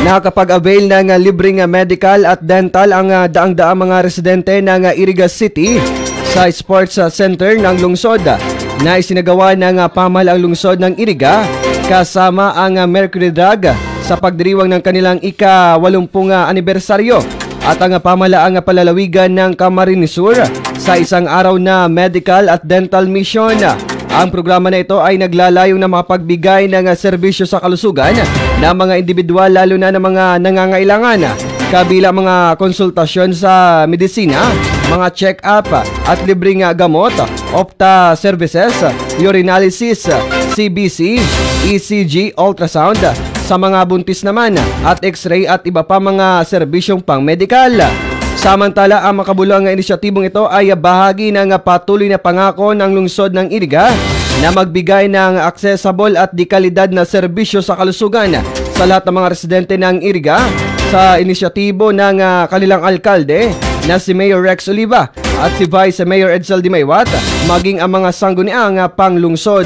Nakakapag-avail ng libreng medical at dental ang daang-daang mga residente ng Iriga City sa Sports Center ng lungsod na isinagawa ng pamahalaang lungsod ng Iriga kasama ang Mercury Drug sa pagdiriwang ng kanilang ika-80 anibersaryo at ang pamahalaang palalawigan ng Camarines Sur sa isang araw na medical at dental mission. Ang programa na ito ay naglalayong na mapagbigay ng serbisyo sa kalusugan ng mga individual lalo na ng mga nangangailangan, kabilang mga konsultasyon sa medisina, mga check-up at libreng gamot, opta services, urinalysis, CBC, ECG, ultrasound sa mga buntis naman at x-ray at iba pa mga serbisyong pang-medikal. Samantala, ang makabuluhang inisyatibong ito ay bahagi ng patuloy na pangako ng lungsod ng Iriga na magbigay ng accessible at dekalidad na serbisyo sa kalusugan sa lahat ng mga residente ng Iriga sa inisyatibo ng kanilang alkalde na si Mayor Rex Oliva at si Vice Mayor Edsel Dimaywat maging ang mga sangguniang panglungsod.